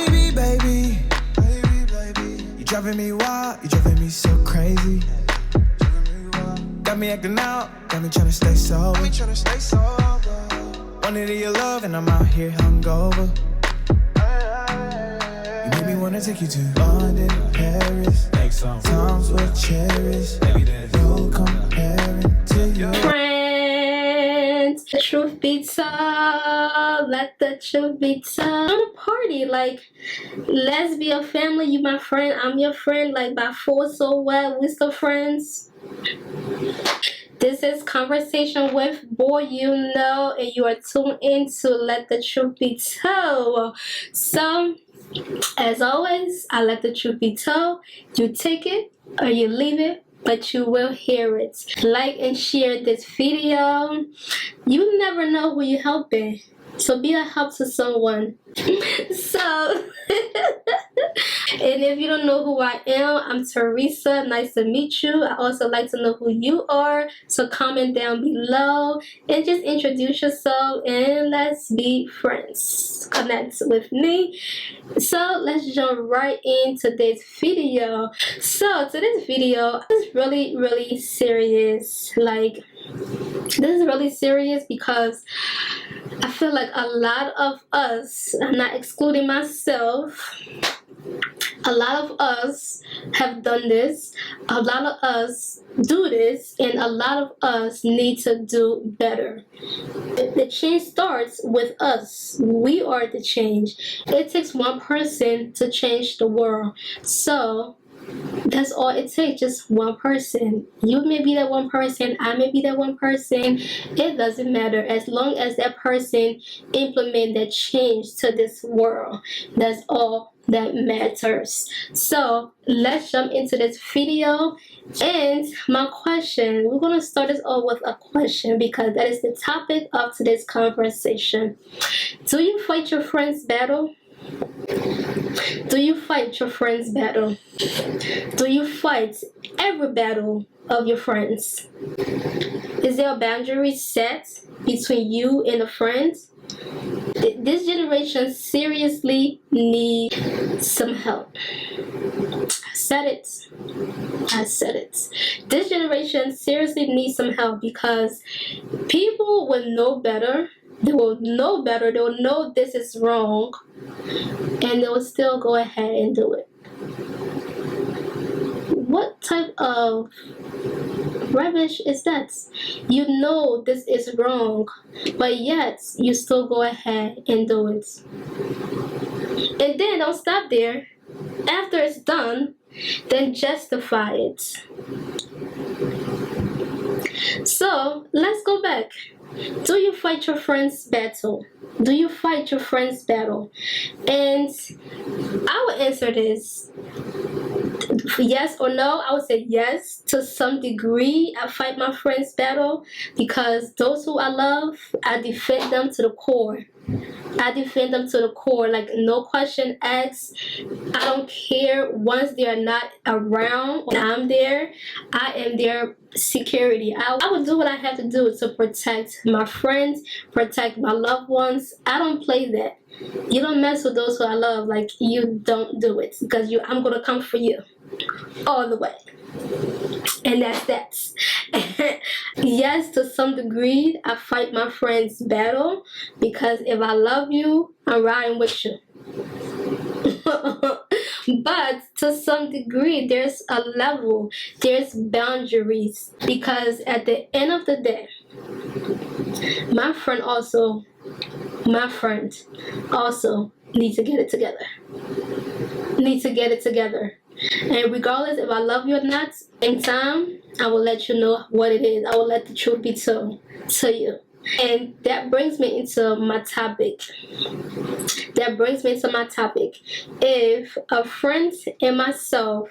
Baby, baby, baby, baby, you driving me wild, you driving me so crazy. Got me acting out, got me tryna stay sober. Wanted your love and I'm out here hungover. You made me wanna take you to London, Paris. Times were cherished. No comparing to you. Friends, the truth be told, let the truth be told. On a party, like, let's be a family. You my friend, I'm your friend. Like, by force or what, we still friends. This is Conversation with Boy You Know, and you are tuned in to Let the Truth Be Told. So, as always, I let the truth be told. You take it or you leave it, but you will hear it. Like and share this video. You never know who you're helping, so be a help to someone. So, and if you don't know who I am, I'm Teresa. Nice to meet you. I also like to know who you are, so comment down below and just introduce yourself and let's be friends. Connect with me. So let's jump right into this video. So today's video is really serious. Like, this is really serious because I feel like a lot of us, I'm not excluding myself, a lot of us have done this, a lot of us do this, and a lot of us need to do better. The change starts with us. We are the change. It takes one person to change the world. So that's all it takes, just one person. You may be that one person, I may be that one person. It doesn't matter as long as that person implement that change to this world. That's all that matters. So let's jump into this video. And my question, we're gonna start this off with a question because that is the topic of today's conversation. Do you fight your friend's battle? Do you fight your friend's battle? Do you fight every battle of your friends? Is there a boundary set between you and a friend? This generation seriously needs some help. I said it. This generation seriously needs some help because people will know better. They will know better. They will know this is wrong, and they will still go ahead and do it. What type of rubbish is that? You know this is wrong, but yet you still go ahead and do it. And then don't stop there. After it's done, then justify it. So let's go back. Do you fight your friend's battle? Do you fight your friend's battle? And I will answer this yes or no. I would say yes to some degree. I fight my friend's battle because those who I love, I defend them to the core. I defend them to the core, like no question asked. I don't care once they are not around. When I'm there, I am their security. I will do what I have to do to protect my friends, protect my loved ones. I don't play that. You don't mess with those who I love. Like, you don't do it because I'm gonna come for you all the way. And that's that. Yes, to some degree, I fight my friend's battle because if I love you, I'm riding with you. But to some degree, there's a level, there's boundaries, because at the end of the day, my friend also needs to get it together. And regardless if I love you or not, in time, I will let you know what it is. I will let the truth be told to you. And that brings me into my topic. If a friend and myself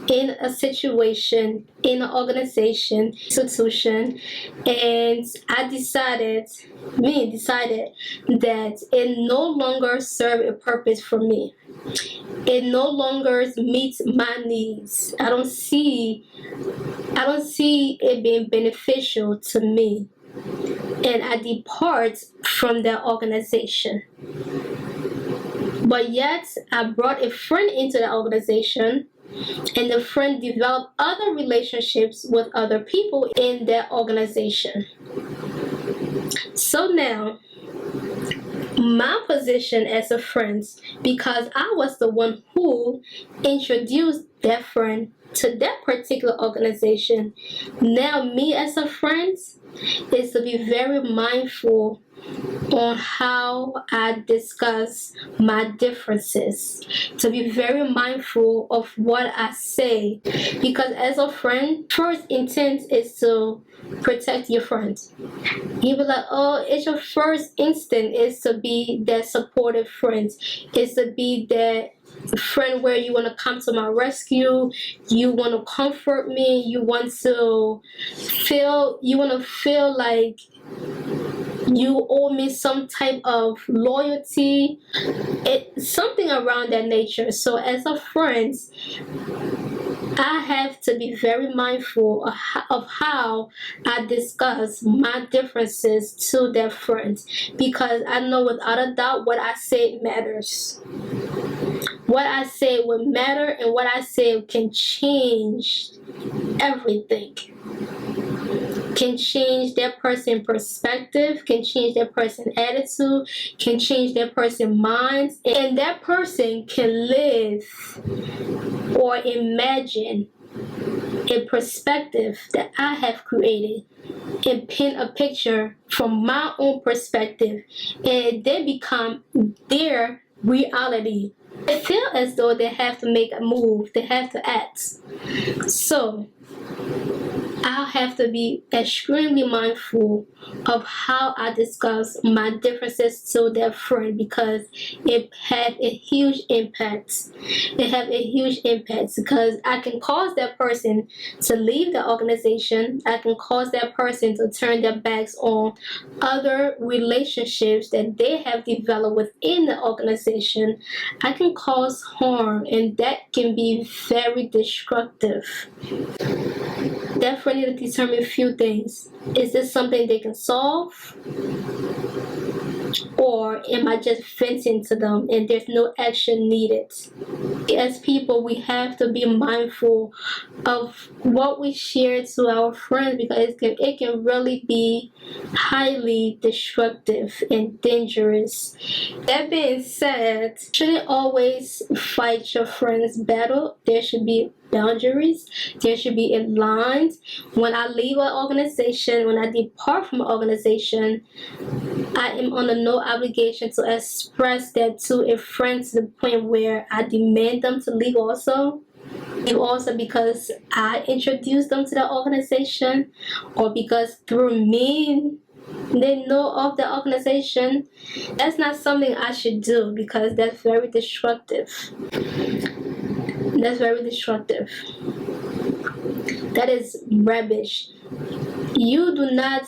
in a situation, in an organization, institution, and I decided that it no longer served a purpose for me. It no longer meets my needs. I don't see it being beneficial to me, and I depart from that organization. But yet, I brought a friend into the organization, and the friend developed other relationships with other people in that organization. So now, my position as a friend, because I was the one who introduced that friend to that particular organization, now me as a friend is to be very mindful on how I discuss my differences, to be very mindful of what I say, because as a friend, first intent is to protect your friend. You be like, oh, it's your first instinct is to be that supportive friend, is to be that friend where you want to come to my rescue, you want to comfort me, you want to feel like you owe me some type of loyalty. It's something around that nature. So as a friend, I have to be very mindful of how I discuss my differences to that friend, because I know without a doubt what I say matters. What I say will matter, and what I say can change everything. Can change that person's perspective, can change that person's attitude, can change that person's mind, and that person can live or imagine a perspective that I have created and paint a picture from my own perspective, and they become their reality. They feel as though they have to make a move, they have to act. So I'll have to be extremely mindful of how I discuss my differences to that friend, because it had a huge impact. It had a huge impact because I can cause that person to leave the organization. I can cause that person to turn their backs on other relationships that they have developed within the organization. I can cause harm, and that can be very destructive. That friend need to determine a few things. Is this something they can solve? Or am I just venting to them and there's no action needed? As people, we have to be mindful of what we share to our friends, because it can really be highly destructive and dangerous. That being said, you shouldn't always fight your friend's battle. There should be boundaries. There should be a line. When I leave an organization, when I depart from an organization, I am under no obligation to express that to a friend to the point where I demand them to leave also. You also because I introduced them to the organization, or because through me they know of the organization. That's not something I should do, because that's very destructive. That's very destructive. That is rubbish. You do not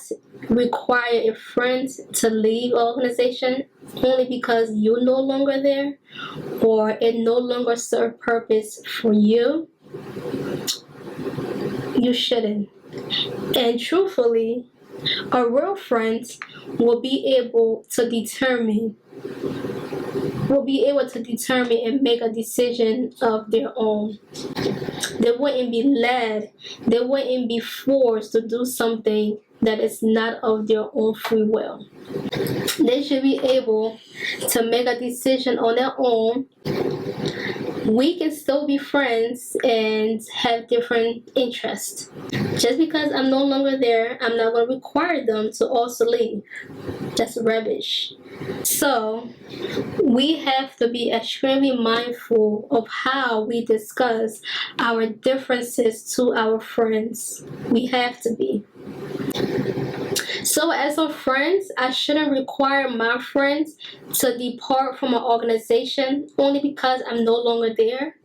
require a friend to leave an organization only because you're no longer there, or it no longer serves purpose for you. You shouldn't. And truthfully, a real friend will be able to determine and make a decision of their own. They wouldn't be led, they wouldn't be forced to do something that is not of their own free will. They should be able to make a decision on their own. We can still be friends and have different interests. Just because I'm no longer there, I'm not going to require them to also leave. That's rubbish. So, we have to be extremely mindful of how we discuss our differences to our friends. We have to be. So as a friend, I shouldn't require my friends to depart from an organization only because I'm no longer there.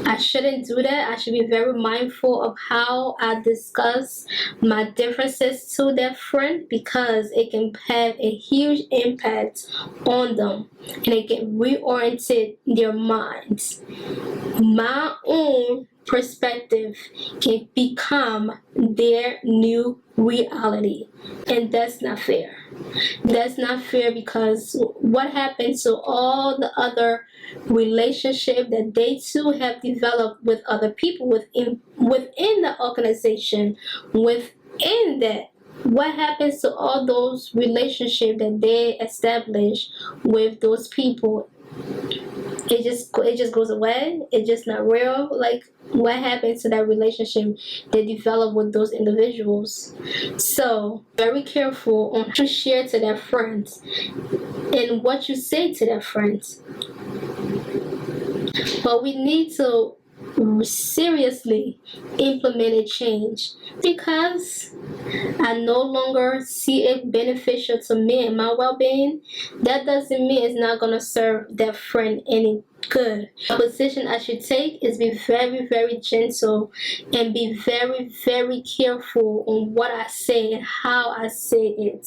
I shouldn't do that. I should be very mindful of how I discuss my differences to that friend, because it can have a huge impact on them and it can reorient their minds. My own perspective can become their new reality, and that's not fair. That's not fair, because what happens to all the other relationship that they too have developed with other people within the organization, within that, what happens to all those relationships that they establish with those people? It just goes away. It's just not real. Like, what happens to that relationship they develop with those individuals? So very careful on what you share to their friends and what you say to their friends. But we need to seriously implement a change, because I no longer see it beneficial to me and my well-being. That doesn't mean it's not going to serve that friend any good. The position I should take is be very, very gentle and be very, very careful on what I say and how I say it.